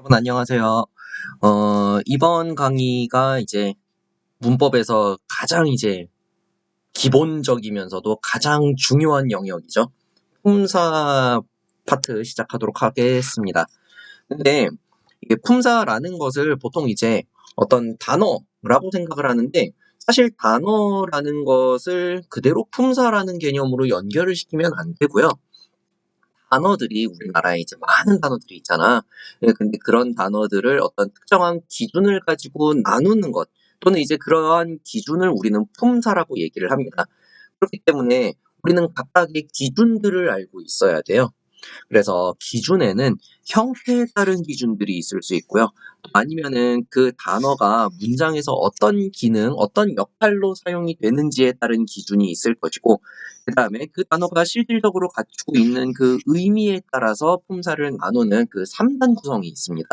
여러분 안녕하세요. 이번 강의가 이제 문법에서 가장 이제 기본적이면서도 가장 중요한 영역이죠. 품사 파트 시작하도록 하겠습니다. 근데 이게 품사라는 것을 보통 이제 어떤 단어라고 생각을 하는데 사실 단어라는 것을 그대로 품사라는 개념으로 연결을 시키면 안 되고요. 단어들이 우리나라에 이제 많은 단어들이 있잖아. 근데 그런 단어들을 어떤 특정한 기준을 가지고 나누는 것 또는 이제 그러한 기준을 우리는 품사라고 얘기를 합니다. 그렇기 때문에 우리는 각각의 기준들을 알고 있어야 돼요. 그래서 기준에는 형태에 따른 기준들이 있을 수 있고요. 아니면은 그 단어가 문장에서 어떤 기능, 어떤 역할로 사용이 되는지에 따른 기준이 있을 것이고, 그 다음에 그 단어가 실질적으로 갖추고 있는 그 의미에 따라서 품사를 나누는 그 3단 구성이 있습니다.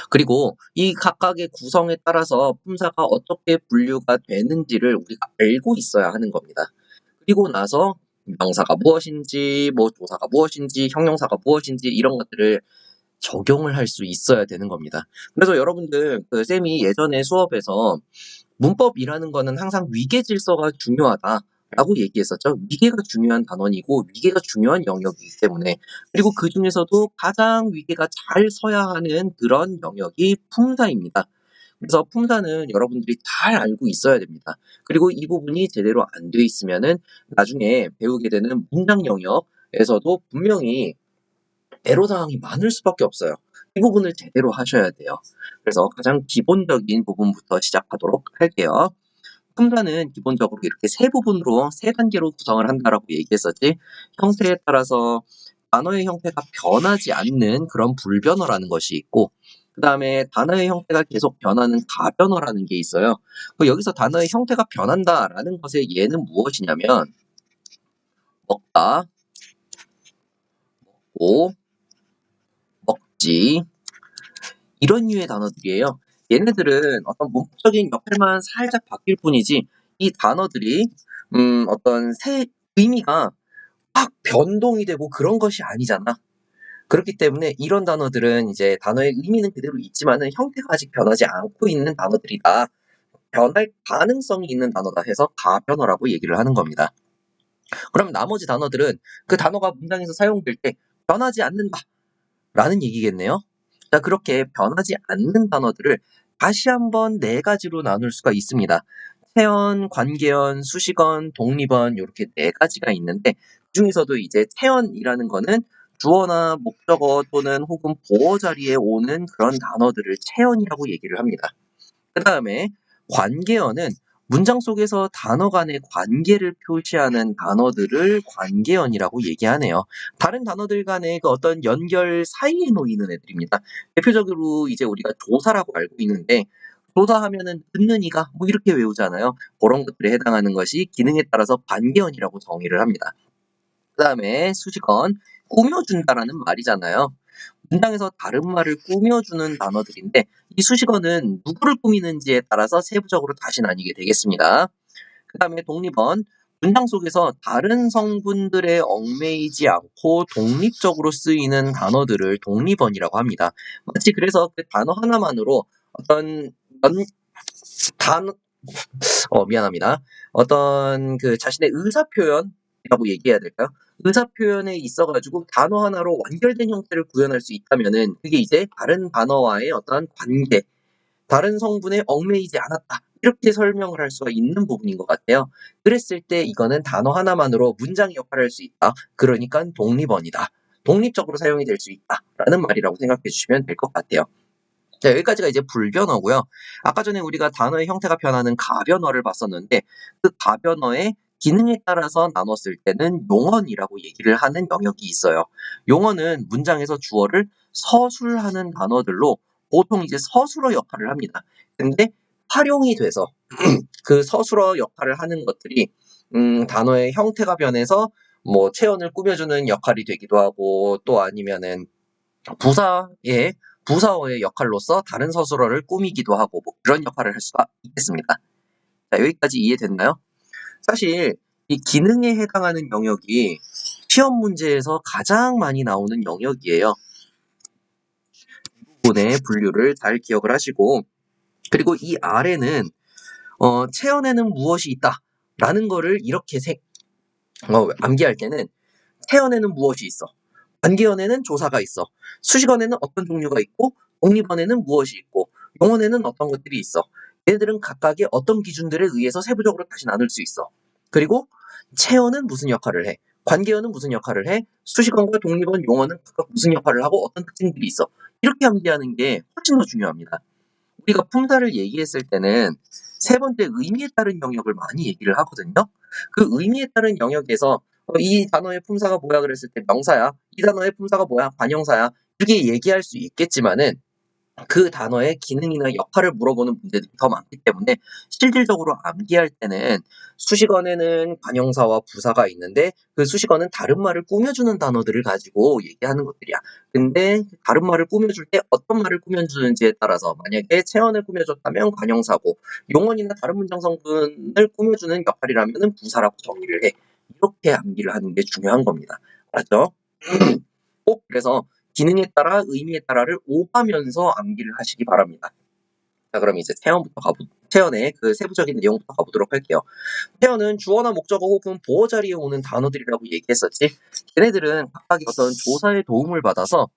그리고 이 각각의 구성에 따라서 품사가 어떻게 분류가 되는지를 우리가 알고 있어야 하는 겁니다. 그리고 나서 명사가 무엇인지, 뭐 조사가 무엇인지, 형용사가 무엇인지 이런 것들을 적용을 할 수 있어야 되는 겁니다. 그래서 여러분들 쌤이 예전에 수업에서 문법이라는 거는 항상 위계 질서가 중요하다라고 얘기했었죠. 위계가 중요한 단원이고 위계가 중요한 영역이기 때문에 그리고 그 중에서도 가장 위계가 잘 서야 하는 그런 영역이 품사입니다. 그래서 품사는 여러분들이 잘 알고 있어야 됩니다. 그리고 이 부분이 제대로 안 돼 있으면은 나중에 배우게 되는 문장 영역에서도 분명히 애로사항이 많을 수밖에 없어요. 이 부분을 제대로 하셔야 돼요. 그래서 가장 기본적인 부분부터 시작하도록 할게요. 품사는 기본적으로 이렇게 세 부분으로 세 단계로 구성을 한다라고 얘기했었지. 형태에 따라서 단어의 형태가 변하지 않는 그런 불변어라는 것이 있고, 그 다음에 단어의 형태가 계속 변하는 가변어라는 게 있어요. 여기서 단어의 형태가 변한다라는 것의 예는 무엇이냐면 먹다, 먹고, 먹지 이런 류의 단어들이에요. 얘네들은 어떤 문법적인 역할만 살짝 바뀔 뿐이지 이 단어들이 어떤 새 의미가 막 변동이 되고 그런 것이 아니잖아. 그렇기 때문에 이런 단어들은 이제 단어의 의미는 그대로 있지만은 형태가 아직 변하지 않고 있는 단어들이다. 변할 가능성이 있는 단어다 해서 가변어라고 얘기를 하는 겁니다. 그럼 나머지 단어들은 그 단어가 문장에서 사용될 때 변하지 않는다 라는 얘기겠네요. 자, 그렇게 변하지 않는 단어들을 다시 한번 네 가지로 나눌 수가 있습니다. 체언, 관계언, 수식언, 독립언 이렇게 네 가지가 있는데 그 중에서도 이제 체언이라는 거는 주어나 목적어 또는 혹은 보어 자리에 오는 그런 단어들을 체언이라고 얘기를 합니다. 그 다음에 관계어는 문장 속에서 단어 간의 관계를 표시하는 단어들을 관계어이라고 얘기하네요. 다른 단어들 간의 그 어떤 연결 사이에 놓이는 애들입니다. 대표적으로 이제 우리가 조사라고 알고 있는데 조사하면은 듣는 이가 뭐 이렇게 외우잖아요. 그런 것들에 해당하는 것이 기능에 따라서 관계어이라고 정의를 합니다. 그 다음에 수식어는 꾸며준다라는 말이잖아요. 문장에서 다른 말을 꾸며주는 단어들인데 이 수식어는 누구를 꾸미는지에 따라서 세부적으로 다시 나뉘게 되겠습니다. 그 다음에 독립언, 문장 속에서 다른 성분들에 얽매이지 않고 독립적으로 쓰이는 단어들을 독립언이라고 합니다. 마치 그래서 그 단어 하나만으로 어떤 단어, 미안합니다. 어떤 그 자신의 의사표현이라고 얘기해야 될까요? 의사표현에 있어가지고 단어 하나로 완결된 형태를 구현할 수 있다면은 그게 이제 다른 단어와의 어떤 관계, 다른 성분에 얽매이지 않았다. 이렇게 설명을 할 수가 있는 부분인 것 같아요. 그랬을 때 이거는 단어 하나만으로 문장의 역할을 할 수 있다. 그러니까 독립언이다. 독립적으로 사용이 될 수 있다. 라는 말이라고 생각해 주시면 될 것 같아요. 자, 여기까지가 이제 불변어고요. 아까 전에 우리가 단어의 형태가 변하는 가변어를 봤었는데 그 가변어의 기능에 따라서 나눴을 때는 용언이라고 얘기를 하는 영역이 있어요. 용언은 문장에서 주어를 서술하는 단어들로 보통 이제 서술어 역할을 합니다. 근데 활용이 돼서 그 서술어 역할을 하는 것들이 단어의 형태가 변해서 뭐 체언을 꾸며주는 역할이 되기도 하고 또 아니면은 부사어의 역할로서 다른 서술어를 꾸미기도 하고 뭐 그런 역할을 할 수가 있겠습니다. 자, 여기까지 이해됐나요? 사실 이 기능에 해당하는 영역이 시험 문제에서 가장 많이 나오는 영역이에요. 기본의 분류를 잘 기억을 하시고, 그리고 이 아래는 체언에는 무엇이 있다 라는 거를 이렇게 암기할 때는 체언에는 무엇이 있어, 관계어에는 조사가 있어, 수식어에는 어떤 종류가 있고, 독립어에는 무엇이 있고, 용언에는 어떤 것들이 있어. 얘네들은 각각의 어떤 기준들에 의해서 세부적으로 다시 나눌 수 있어. 그리고 체언은 무슨 역할을 해, 관계어는 무슨 역할을 해, 수식어과 독립어는, 용어는 각각 무슨 역할을 하고 어떤 특징들이 있어. 이렇게 암기하는 게 훨씬 더 중요합니다. 우리가 품사를 얘기했을 때는 세 번째 의미에 따른 영역을 많이 얘기를 하거든요. 그 의미에 따른 영역에서 이 단어의 품사가 뭐야 그랬을 때 명사야, 이 단어의 품사가 뭐야 관형사야, 이렇게 얘기할 수 있겠지만은 그 단어의 기능이나 역할을 물어보는 문제들이 더 많기 때문에 실질적으로 암기할 때는 수식어에는 관형사와 부사가 있는데 그 수식어는 다른 말을 꾸며주는 단어들을 가지고 얘기하는 것들이야. 근데 다른 말을 꾸며줄 때 어떤 말을 꾸며주는지에 따라서 만약에 체언을 꾸며줬다면 관형사고, 용언이나 다른 문장 성분을 꾸며주는 역할이라면 부사라고 정의를 해. 이렇게 암기를 하는 게 중요한 겁니다. 알았죠? 꼭 그래서 기능에 따라 의미에 따라를 오가면서 암기를 하시기 바랍니다. 자, 그럼 이제 체언의 그 세부적인 내용부터 가보도록 할게요. 체언은 주어나 목적어 혹은 보어 자리에 오는 단어들이라고 얘기했었지. 걔네들은 각각의 어떤 조사의 도움을 받아서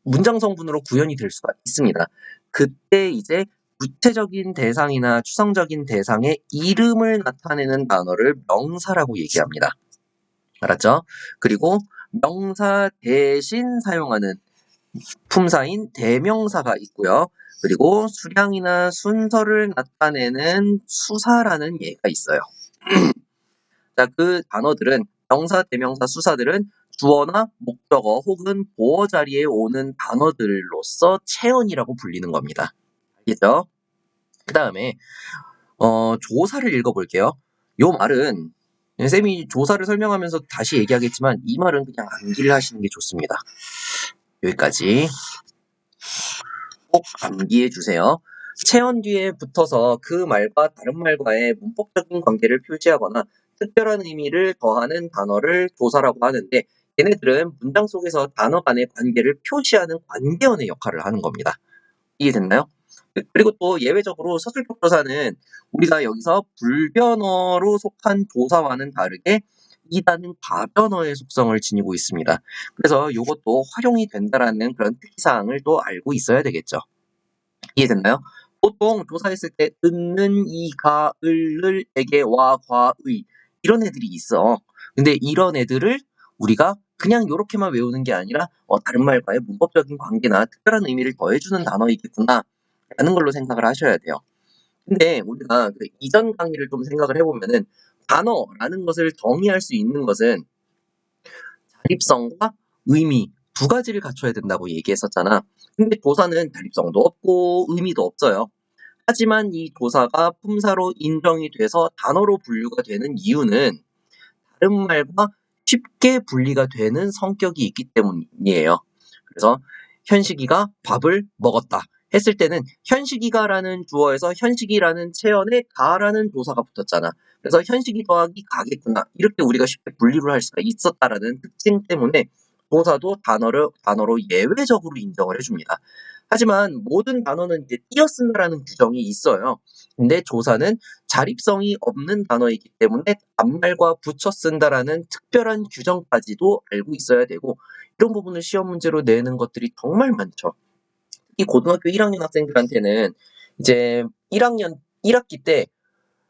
문장 성분으로 구현이 될 수가 있습니다. 그때 이제 구체적인 대상이나 추상적인 대상의 이름을 나타내는 단어를 명사라고 얘기합니다. 알았죠? 그리고 명사 대신 사용하는 품사인 대명사가 있고요. 그리고 수량이나 순서를 나타내는 수사라는 예가 있어요. 자, 그 단어들은 명사, 대명사, 수사들은 주어나 목적어 혹은 보어 자리에 오는 단어들로서 체언이라고 불리는 겁니다. 알겠죠? 그 다음에 조사를 읽어볼게요. 요 말은 쌤이 조사를 설명하면서 다시 얘기하겠지만 이 말은 그냥 암기를 하시는 게 좋습니다. 여기까지 꼭 암기해 주세요. 체언 뒤에 붙어서 그 말과 다른 말과의 문법적인 관계를 표시하거나 특별한 의미를 더하는 단어를 조사라고 하는데, 얘네들은 문장 속에서 단어 간의 관계를 표시하는 관계어의 역할을 하는 겁니다. 이해됐나요? 그리고 또 예외적으로 서술적 조사는 우리가 여기서 불변어로 속한 조사와는 다르게 이단은 가변어의 속성을 지니고 있습니다. 그래서 이것도 활용이 된다라는 그런 특이사항을 또 알고 있어야 되겠죠. 이해됐나요? 보통 조사했을 때 은는, 이, 가, 을, 에게, 와, 과, 의 이런 애들이 있어. 근데 이런 애들을 우리가 그냥 이렇게만 외우는 게 아니라 다른 말과의 문법적인 관계나 특별한 의미를 더해주는 단어이겠구나 라는 걸로 생각을 하셔야 돼요. 근데 우리가 그 이전 강의를 좀 생각을 해보면은 단어라는 것을 정의할 수 있는 것은 자립성과 의미 두 가지를 갖춰야 된다고 얘기했었잖아. 근데 조사는 자립성도 없고 의미도 없어요. 하지만 이 조사가 품사로 인정이 돼서 단어로 분류가 되는 이유는 다른 말과 쉽게 분리가 되는 성격이 있기 때문이에요. 그래서 현식이가 밥을 먹었다 했을 때는 현식이가라는 주어에서 현식이라는 체언에 가라는 조사가 붙었잖아. 그래서 현식이 더하기 가겠구나, 이렇게 우리가 쉽게 분리를 할 수가 있었다라는 특징 때문에 조사도 단어로 예외적으로 인정을 해줍니다. 하지만 모든 단어는 이제 띄어 쓴다라는 규정이 있어요. 근데 조사는 자립성이 없는 단어이기 때문에 앞말과 붙여 쓴다라는 특별한 규정까지도 알고 있어야 되고, 이런 부분을 시험 문제로 내는 것들이 정말 많죠. 특히 고등학교 1학년 학생들한테는 이제 1학기 때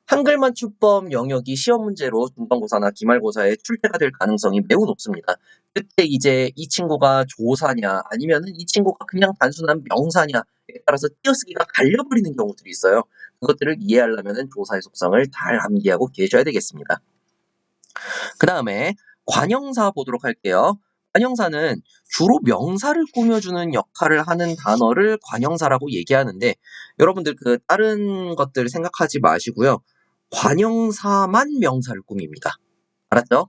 한글 맞춤법 영역이 시험 문제로 중간고사나 기말고사에 출제가 될 가능성이 매우 높습니다. 그때 이제 이 친구가 조사냐 아니면은 이 친구가 그냥 단순한 명사냐에 따라서 띄어쓰기가 갈려버리는 경우들이 있어요. 그것들을 이해하려면은 조사의 속성을 잘 암기하고 계셔야 되겠습니다. 그 다음에 관형사 보도록 할게요. 관형사는 주로 명사를 꾸며주는 역할을 하는 단어를 관형사라고 얘기하는데, 여러분들 그 다른 것들 생각하지 마시고요. 관형사만 명사를 꾸밉니다. 알았죠?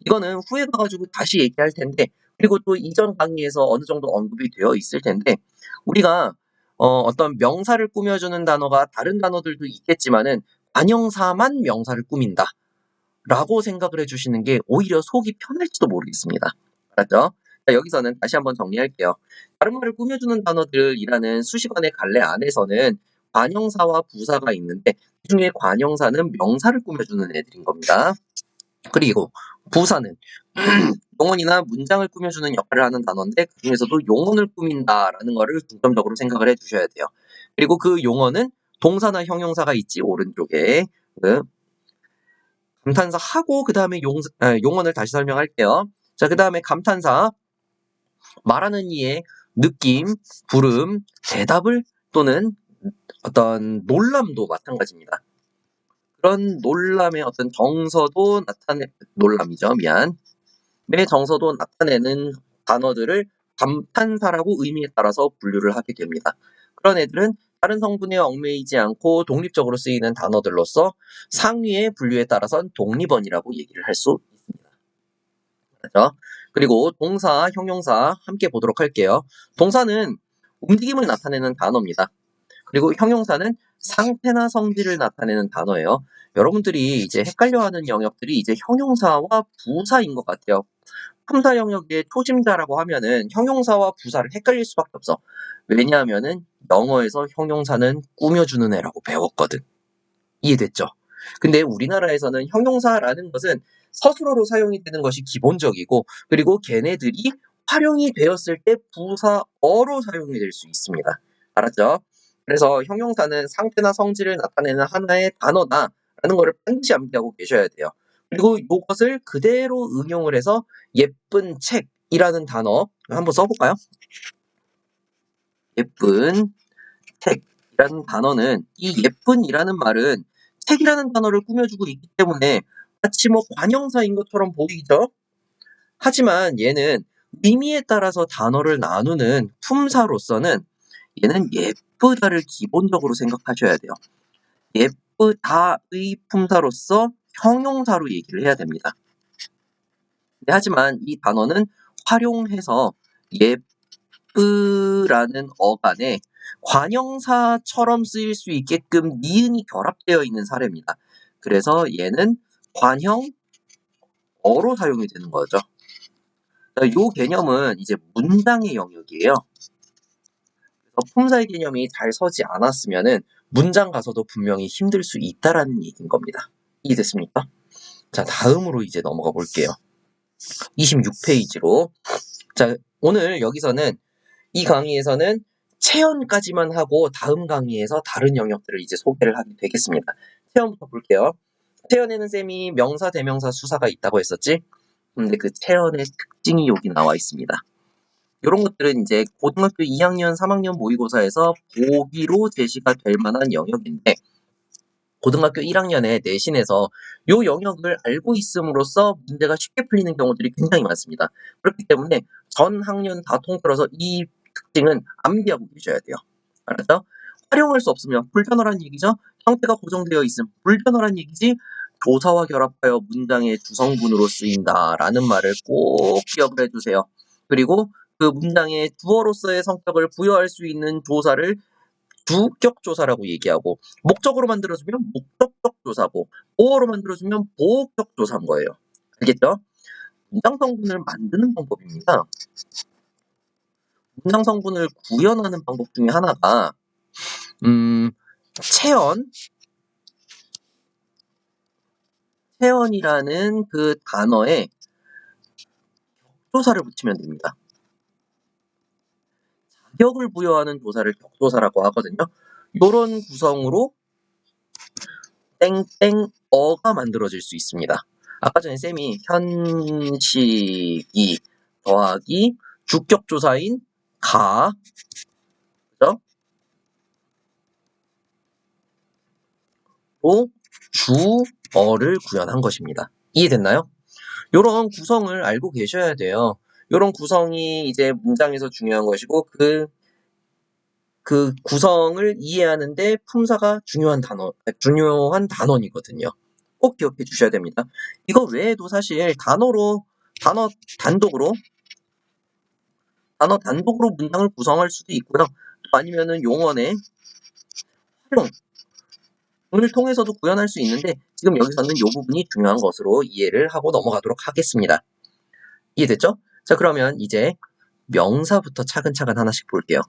이거는 후에 가가지고 다시 얘기할 텐데, 그리고 또 이전 강의에서 어느 정도 언급이 되어 있을 텐데, 우리가 어떤 명사를 꾸며주는 단어가 다른 단어들도 있겠지만은 관형사만 명사를 꾸민다 라고 생각을 해주시는 게 오히려 속이 편할지도 모르겠습니다. 알았죠? 자, 여기서는 다시 한번 정리할게요. 다른 말을 꾸며주는 단어들이라는 수식어의 갈래 안에서는 관형사와 부사가 있는데 그중에 관형사는 명사를 꾸며주는 애들인 겁니다. 그리고 부사는 용언이나 문장을 꾸며주는 역할을 하는 단어인데 그중에서도 용언을 꾸민다라는 거를 중점적으로 생각을 해주셔야 돼요. 그리고 그 용언은 동사나 형용사가 있지 오른쪽에 그 감탄사 하고 그 다음에 용언을 다시 설명할게요. 자, 그 다음에 감탄사 말하는 이의 느낌, 부름, 대답을 또는 어떤 놀람도 마찬가지입니다. 그런 놀람의 어떤 정서도 놀람이죠. 미안. 의 정서도 나타내는 단어들을 감탄사라고 의미에 따라서 분류를 하게 됩니다. 그런 애들은 다른 성분에 얽매이지 않고 독립적으로 쓰이는 단어들로서 상위의 분류에 따라서는 독립어이라고 얘기를 할 수 있습니다. 그렇죠? 그리고 동사, 형용사 함께 보도록 할게요. 동사는 움직임을 나타내는 단어입니다. 그리고 형용사는 상태나 성질을 나타내는 단어예요. 여러분들이 이제 헷갈려하는 영역들이 이제 형용사와 부사인 것 같아요. 품사 영역의 초심자라고 하면은 형용사와 부사를 헷갈릴 수밖에 없어. 왜냐하면은 영어에서 형용사는 꾸며주는 애라고 배웠거든. 이해됐죠? 근데 우리나라에서는 형용사라는 것은 서술어로 사용이 되는 것이 기본적이고 그리고 걔네들이 활용이 되었을 때 부사어로 사용이 될 수 있습니다. 알았죠? 그래서 형용사는 상태나 성질을 나타내는 하나의 단어다라는 것을 반드시 암기하고 계셔야 돼요. 그리고 이것을 그대로 응용을 해서 예쁜 책이라는 단어 한번 써볼까요? 예쁜 책이라는 단어는 이 예쁜이라는 말은 책이라는 단어를 꾸며주고 있기 때문에 마치 뭐 관형사인 것처럼 보이죠? 하지만 얘는 의미에 따라서 단어를 나누는 품사로서는 얘는 예쁘다를 기본적으로 생각하셔야 돼요. 예쁘다의 품사로서 형용사로 얘기를 해야 됩니다. 하지만 이 단어는 활용해서 예쁘라는 어간에 관형사처럼 쓰일 수 있게끔 니은이 결합되어 있는 사례입니다. 그래서 얘는 관형어로 사용이 되는 거죠. 이 개념은 이제 문장의 영역이에요. 그래서 품사의 개념이 잘 서지 않았으면은 문장 가서도 분명히 힘들 수 있다라는 얘기인 겁니다. 이해됐습니까? 자, 다음으로 이제 넘어가 볼게요. 26페이지로. 자, 오늘 여기서는 이 강의에서는 체언까지만 하고 다음 강의에서 다른 영역들을 이제 소개를 하게 되겠습니다. 체언부터 볼게요. 체언에는 쌤이 명사, 대명사, 수사가 있다고 했었지? 근데 그 체언의 특징이 여기 나와 있습니다. 이런 것들은 이제 고등학교 2학년, 3학년 모의고사에서 보기로 제시가 될 만한 영역인데 고등학교 1학년에 내신에서 이 영역을 알고 있음으로써 문제가 쉽게 풀리는 경우들이 굉장히 많습니다. 그렇기 때문에 전 학년 다 통틀어서 이 특징은 암기하고 계셔야 돼요. 알았죠? 활용할 수 없으면 불편하란 얘기죠. 형태가 고정되어 있음 불편하란 얘기지. 조사와 결합하여 문장의 주성분으로 쓰인다라는 말을 꼭 기억을 해주세요. 그리고 그 문장의 주어로서의 성격을 부여할 수 있는 조사를 주격조사라고 얘기하고 목적으로 만들어주면 목적격 조사고 보어로 만들어주면 보호격 조사인 거예요. 알겠죠? 문장 성분을 만드는 방법입니다. 문장 성분을 구현하는 방법 중에 하나가 체언이라는 그 단어에 격조사를 붙이면 됩니다. 자격을 부여하는 조사를 격조사라고 하거든요. 이런 구성으로 땡땡어가 만들어질 수 있습니다. 아까 전에 쌤이 현식이 더하기 주격조사인 가, 그죠? 로 주어를 구현한 것입니다. 이해됐나요? 이런 구성을 알고 계셔야 돼요. 이런 구성이 이제 문장에서 중요한 것이고 그 구성을 이해하는데 품사가 중요한 단원이거든요. 꼭 기억해 주셔야 됩니다. 이거 외에도 사실 단어 단독으로 문장을 구성할 수도 있고요. 또 아니면은 용언의 활용을 통해서도 구현할 수 있는데 지금 여기서는 이 부분이 중요한 것으로 이해를 하고 넘어가도록 하겠습니다. 이해됐죠? 자, 그러면 이제 명사부터 차근차근 하나씩 볼게요.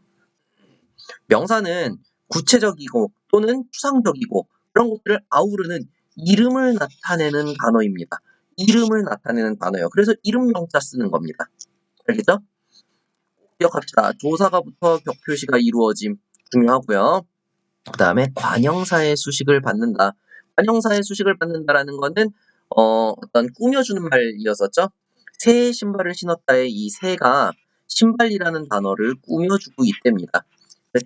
명사는 구체적이고 또는 추상적이고 그런 것들을 아우르는 이름을 나타내는 단어입니다. 이름을 나타내는 단어예요. 그래서 이름 명사 쓰는 겁니다. 알겠죠? 기억합시다. 조사가부터 격표시가 이루어짐 중요하고요. 그 다음에 관형사의 수식을 받는다. 관형사의 수식을 받는다라는 거는 어떤 꾸며주는 말이었었죠. 새 신발을 신었다의 이 새가 신발이라는 단어를 꾸며주고 있답니다.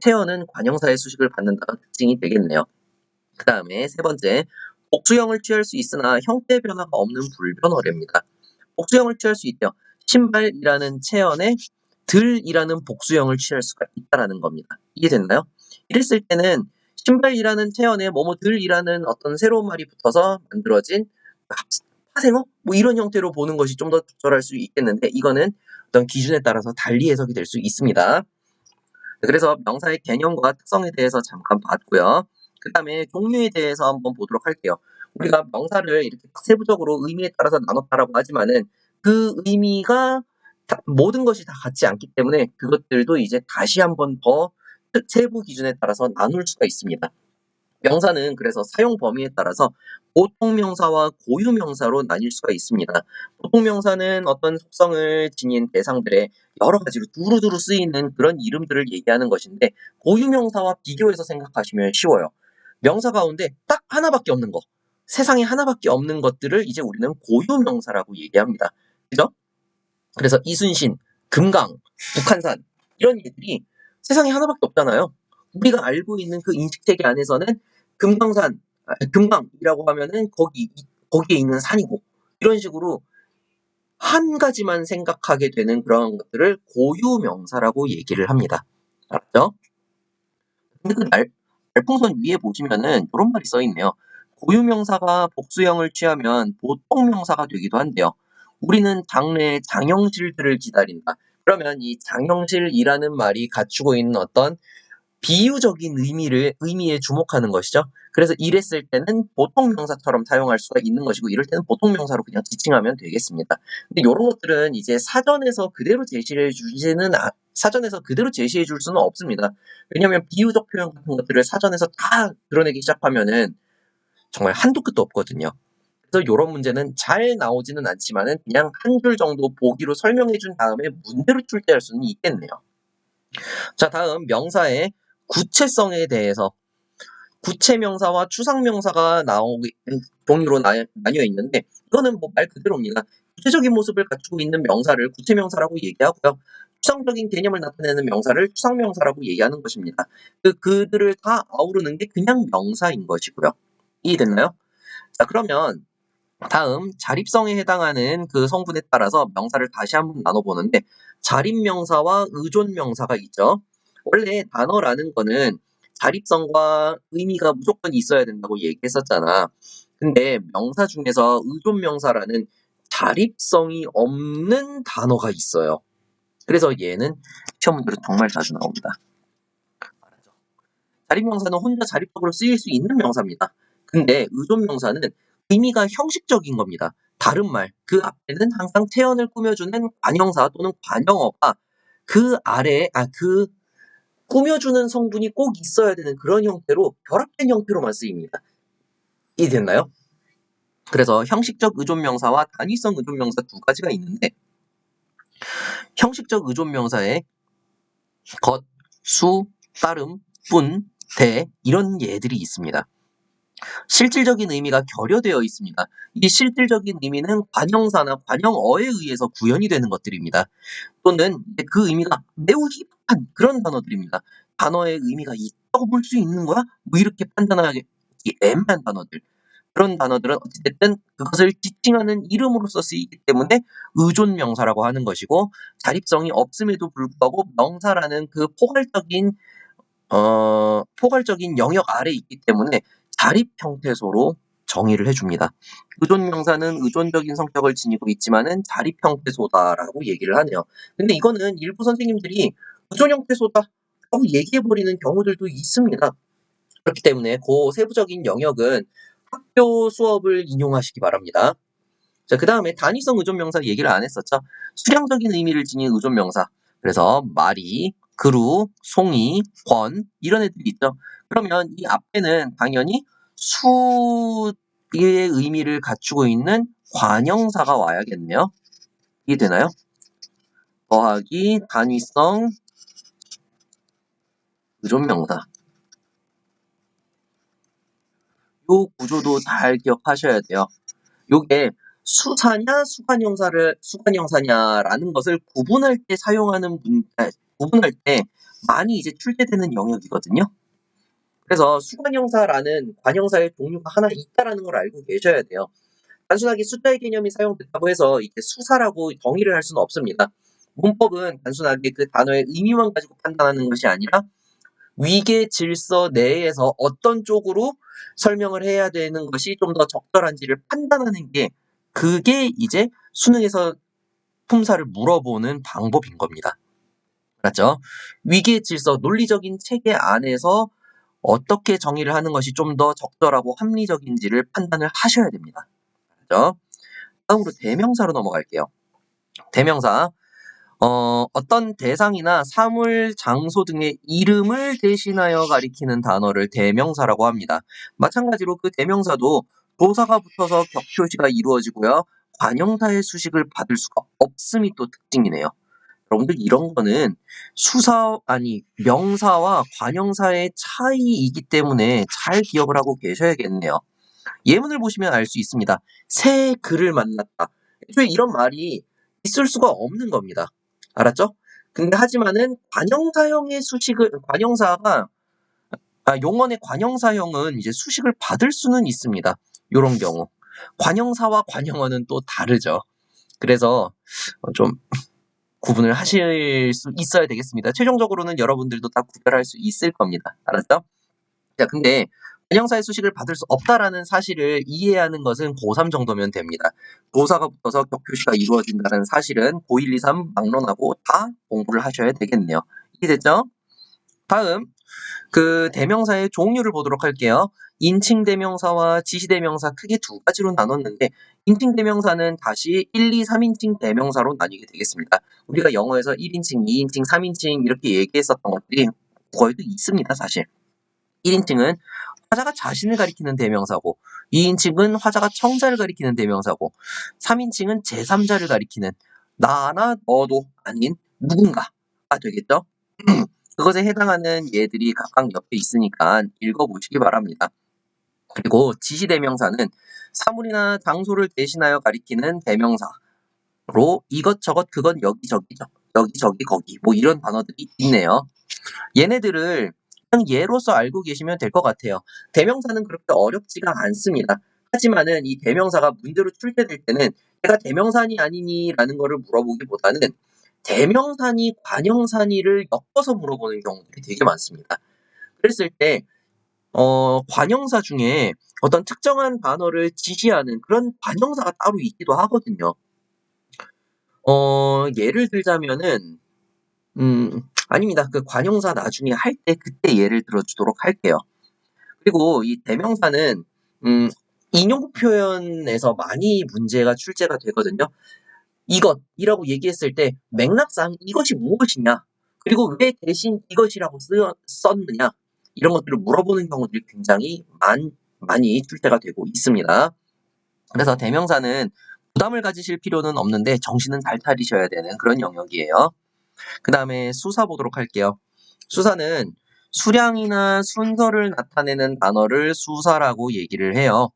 태어는 관형사의 수식을 받는다가 특징이 되겠네요. 그 다음에 세 번째, 복수형을 취할 수 있으나 형태 변화가 없는 불변어랍니다. 복수형을 취할 수 있대요. 신발이라는 체언에 들이라는 복수형을 취할 수가 있다라는 겁니다. 이해됐나요? 이랬을 때는 신발이라는 체언에 뭐뭐들이라는 어떤 새로운 말이 붙어서 만들어진 파생어? 뭐 이런 형태로 보는 것이 좀 더 적절할 수 있겠는데 이거는 어떤 기준에 따라서 달리 해석이 될 수 있습니다. 그래서 명사의 개념과 특성에 대해서 잠깐 봤고요. 그 다음에 종류에 대해서 한번 보도록 할게요. 우리가 명사를 이렇게 세부적으로 의미에 따라서 나눴다라고 하지만은 그 의미가 모든 것이 다 같지 않기 때문에 그것들도 이제 다시 한번 더 세부 기준에 따라서 나눌 수가 있습니다. 명사는 그래서 사용 범위에 따라서 보통 명사와 고유 명사로 나뉠 수가 있습니다. 보통 명사는 어떤 속성을 지닌 대상들의 여러 가지로 두루두루 쓰이는 그런 이름들을 얘기하는 것인데 고유 명사와 비교해서 생각하시면 쉬워요. 명사 가운데 딱 하나밖에 없는 거, 세상에 하나밖에 없는 것들을 이제 우리는 고유 명사라고 얘기합니다. 그죠? 그래서 이순신, 금강, 북한산 이런 얘들이 세상에 하나밖에 없잖아요. 우리가 알고 있는 그 인식세계 안에서는 금강산, 금강이라고 하면은 거기에 있는 산이고 이런 식으로 한 가지만 생각하게 되는 그런 것들을 고유 명사라고 얘기를 합니다. 알았죠? 근데 그 말풍선 위에 보시면은 이런 말이 써 있네요. 고유 명사가 복수형을 취하면 보통 명사가 되기도 한데요. 우리는 장래의 장형실들을 기다린다. 그러면 이 장형실이라는 말이 갖추고 있는 어떤 비유적인 의미에 주목하는 것이죠. 그래서 이랬을 때는 보통 명사처럼 사용할 수가 있는 것이고 이럴 때는 보통 명사로 그냥 지칭하면 되겠습니다. 근데 이런 것들은 이제 사전에서 그대로 제시해 줄 수는 없습니다. 왜냐하면 비유적 표현 같은 것들을 사전에서 다 드러내기 시작하면은 정말 한도 끝도 없거든요. 그래서 이런 문제는 잘 나오지는 않지만은 그냥 한 줄 정도 보기로 설명해 준 다음에 문제로 출제할 수는 있겠네요. 자, 다음 명사의 구체성에 대해서 구체명사와 추상명사가 종류로 나뉘어 있는데 이거는 뭐 말 그대로입니다. 구체적인 모습을 갖추고 있는 명사를 구체명사라고 얘기하고요. 추상적인 개념을 나타내는 명사를 추상명사라고 얘기하는 것입니다. 그들을 다 아우르는 게 그냥 명사인 것이고요. 이해됐나요? 자, 그러면 다음 자립성에 해당하는 그 성분에 따라서 명사를 다시 한번 나눠보는데 자립명사와 의존명사가 있죠. 원래 단어라는 거는 자립성과 의미가 무조건 있어야 된다고 얘기했었잖아. 근데 명사 중에서 의존명사라는 자립성이 없는 단어가 있어요. 그래서 얘는 시험 문제로 정말 자주 나옵니다. 자립명사는 혼자 자립적으로 쓰일 수 있는 명사입니다. 근데 의존명사는 의미가 형식적인 겁니다. 다른 말, 그 앞에는 항상 태연을 꾸며주는 관형사 또는 관형어가 그 아래에, 그 꾸며주는 성분이 꼭 있어야 되는 그런 형태로 결합된 형태로만 쓰입니다. 이해됐나요? 그래서 형식적 의존명사와 단위성 의존명사 두 가지가 있는데 형식적 의존명사에 것, 수, 따름, 뿐, 대 이런 예들이 있습니다. 실질적인 의미가 결여되어 있습니다. 이 실질적인 의미는 관형사나 관형어에 의해서 구현이 되는 것들입니다. 또는 그 의미가 매우 희박한 그런 단어들입니다. 단어의 의미가 있다고 볼 수 있는 거야? 뭐 이렇게 판단하기 애매한 단어들. 그런 단어들은 어찌됐든 그것을 지칭하는 이름으로서 쓰이기 때문에 의존명사라고 하는 것이고 자립성이 없음에도 불구하고 명사라는 그 포괄적인 영역 아래에 있기 때문에 자립 형태소로 정의를 해줍니다. 의존명사는 의존적인 성격을 지니고 있지만은 자립 형태소다라고 얘기를 하네요. 근데 이거는 일부 선생님들이 의존 형태소다라고 얘기해버리는 경우들도 있습니다. 그렇기 때문에 그 세부적인 영역은 학교 수업을 인용하시기 바랍니다. 자, 그 다음에 단위성 의존명사 얘기를 안 했었죠. 수량적인 의미를 지닌 의존명사. 그래서 마리, 그루, 송이, 권 이런 애들이 있죠. 그러면 이 앞에는 당연히 수의 의미를 갖추고 있는 관형사가 와야겠네요. 이해되나요? 더하기 단위성 의존명사. 요 구조도 잘 기억하셔야 돼요. 요게 수사냐 수관형사냐라는 것을 구분할 때 구분할 때 많이 이제 출제되는 영역이거든요. 그래서 수관형사라는 관형사의 종류가 하나 있다라는 걸 알고 계셔야 돼요. 단순하게 숫자의 개념이 사용됐다고 해서 이렇게 수사라고 정의를 할 수는 없습니다. 문법은 단순하게 그 단어의 의미만 가지고 판단하는 것이 아니라 위계 질서 내에서 어떤 쪽으로 설명을 해야 되는 것이 좀 더 적절한지를 판단하는 게 그게 이제 수능에서 품사를 물어보는 방법인 겁니다. 맞죠? 위계 질서, 논리적인 체계 안에서 어떻게 정의를 하는 것이 좀 더 적절하고 합리적인지를 판단을 하셔야 됩니다. 그렇죠? 다음으로 대명사로 넘어갈게요. 대명사. 어떤 대상이나 사물, 장소 등의 이름을 대신하여 가리키는 단어를 대명사라고 합니다. 마찬가지로 그 대명사도 도사가 붙어서 격표시가 이루어지고요. 관형사의 수식을 받을 수가 없음이 또 특징이네요. 여러분들 이런 거는 명사와 관형사의 차이이기 때문에 잘 기억을 하고 계셔야겠네요. 예문을 보시면 알 수 있습니다. 새 글을 만났다. 애초에 이런 말이 있을 수가 없는 겁니다. 알았죠? 근데 하지만은 용언의 관형사형은 이제 수식을 받을 수는 있습니다. 요런 경우. 관형사와 관형어는 또 다르죠. 그래서 좀 구분을 하실 수 있어야 되겠습니다. 최종적으로는 여러분들도 다 구별할 수 있을 겁니다. 알았죠? 자, 근데 관형사의 수식을 받을 수 없다라는 사실을 이해하는 것은 고3 정도면 됩니다. 도사가 붙어서 격표시가 이루어진다는 사실은 고1, 2, 3 막론하고 다 공부를 하셔야 되겠네요. 이해됐죠? 다음 그 대명사의 종류를 보도록 할게요. 인칭 대명사와 지시 대명사 크게 두 가지로 나눴는데 인칭 대명사는 다시 1, 2, 3인칭 대명사로 나뉘게 되겠습니다. 우리가 영어에서 1인칭, 2인칭, 3인칭 이렇게 얘기했었던 것들이 국어에도 있습니다. 사실 1인칭은 화자가 자신을 가리키는 대명사고 2인칭은 화자가 청자를 가리키는 대명사고 3인칭은 제3자를 가리키는 나나 너도 아닌 누군가가 되겠죠. 그것에 해당하는 예들이 각각 옆에 있으니까 읽어보시기 바랍니다. 그리고 지시대명사는 사물이나 장소를 대신하여 가리키는 대명사로 이것저것 그건 여기저기죠. 여기저기 거기 뭐 이런 단어들이 있네요. 얘네들을 그냥 예로서 알고 계시면 될 것 같아요. 대명사는 그렇게 어렵지가 않습니다. 하지만은 이 대명사가 문제로 출제될 때는 내가 대명사니 아니니라는 거를 물어보기보다는 대명사니 관형사니를 엮어서 물어보는 경우들이 되게 많습니다. 그랬을 때 관형사 중에 어떤 특정한 단어를 지시하는 그런 관형사가 따로 있기도 하거든요. 예를 들자면은 아닙니다. 그 관형사 나중에 할 때 그때 예를 들어주도록 할게요. 그리고 이 대명사는 인용 표현에서 많이 문제가 출제가 되거든요. 이것이라고 얘기했을 때 맥락상 이것이 무엇이냐, 그리고 왜 대신 이것이라고 썼느냐 이런 것들을 물어보는 경우들이 굉장히 많이 출제가 되고 있습니다. 그래서 대명사는 부담을 가지실 필요는 없는데 정신은 잘 차리셔야 되는 그런 영역이에요. 그 다음에 수사 보도록 할게요. 수사는 수량이나 순서를 나타내는 단어를 수사라고 얘기를 해요.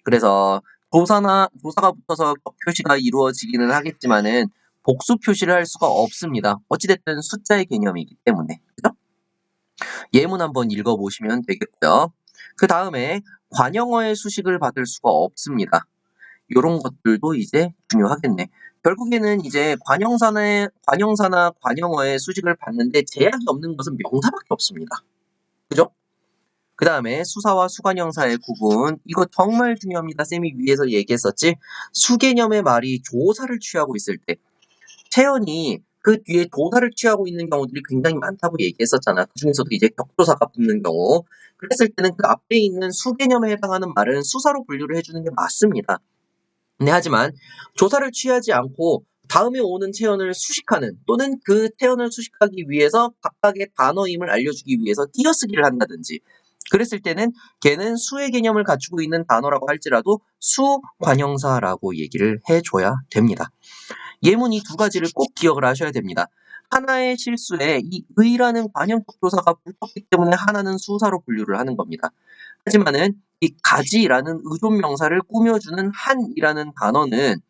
그래서 도사가 붙어서 표시가 이루어지기는 하겠지만은 복수 표시를 할 수가 없습니다. 어찌됐든 숫자의 개념이기 때문에. 그죠? 예문 한번 읽어보시면 되겠고요. 그 다음에 관형어의 수식을 받을 수가 없습니다. 이런 것들도 이제 중요하겠네. 결국에는 이제 관형사나 관형어의 수식을 받는데 제약이 없는 것은 명사밖에 없습니다. 그죠? 그 다음에 수사와 수관형사의 구분. 이거 정말 중요합니다. 쌤이 위에서 얘기했었지. 수개념의 말이 조사를 취하고 있을 때 채연이 그 뒤에 조사를 취하고 있는 경우들이 굉장히 많다고 얘기했었잖아. 그 중에서도 이제 격조사가 붙는 경우. 그랬을 때는 그 앞에 있는 수개념에 해당하는 말은 수사로 분류를 해주는 게 맞습니다. 네, 하지만 조사를 취하지 않고 다음에 오는 체언을 수식하는 또는 그 체언을 수식하기 위해서 각각의 단어임을 알려주기 위해서 띄어쓰기를 한다든지 그랬을 때는 걔는 수의 개념을 갖추고 있는 단어라고 할지라도 수관형사라고 얘기를 해줘야 됩니다. 예문 이 두 가지를 꼭 기억을 하셔야 됩니다. 하나의 실수에 이 의라는 관형적 조사가 붙었기 때문에 하나는 수사로 분류를 하는 겁니다. 하지만은 이 가지라는 의존명사를 꾸며주는 한이라는 단어는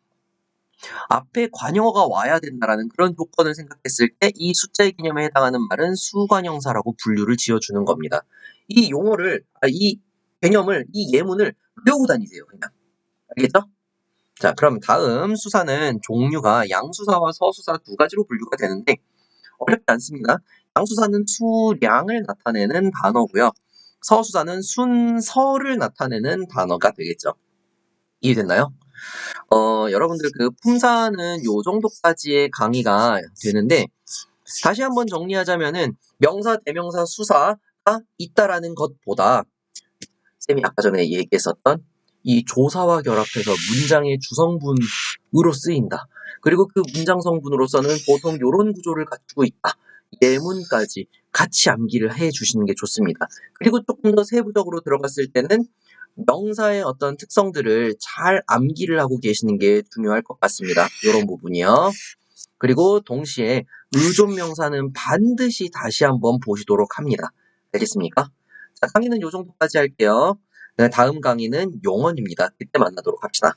앞에 관용어가 와야 된다라는 그런 조건을 생각했을 때 이 숫자의 개념에 해당하는 말은 수관형사라고 분류를 지어주는 겁니다. 이 용어를, 이 개념을, 이 예문을 외우고 다니세요, 그냥. 알겠죠? 자, 그럼 다음 수사는 종류가 양수사와 서수사 두 가지로 분류가 되는데 어렵지 않습니다. 양수사는 수량을 나타내는 단어고요. 서수사는 순서를 나타내는 단어가 되겠죠. 이해됐나요? 여러분들 그 품사는 요 정도까지의 강의가 되는데 다시 한번 정리하자면은 명사, 대명사, 수사가 있다라는 것보다 쌤이 아까 전에 얘기했었던 이 조사와 결합해서 문장의 주성분으로 쓰인다. 그리고 그 문장 성분으로서는 보통 이런 구조를 갖추고 있다. 예문까지 같이 암기를 해 주시는 게 좋습니다. 그리고 조금 더 세부적으로 들어갔을 때는 명사의 어떤 특성들을 잘 암기를 하고 계시는 게 중요할 것 같습니다. 이런 부분이요. 그리고 동시에 의존명사는 반드시 다시 한번 보시도록 합니다. 알겠습니까? 자, 강의는 이 정도까지 할게요. 네, 다음 강의는 용언입니다. 그때 만나도록 합시다.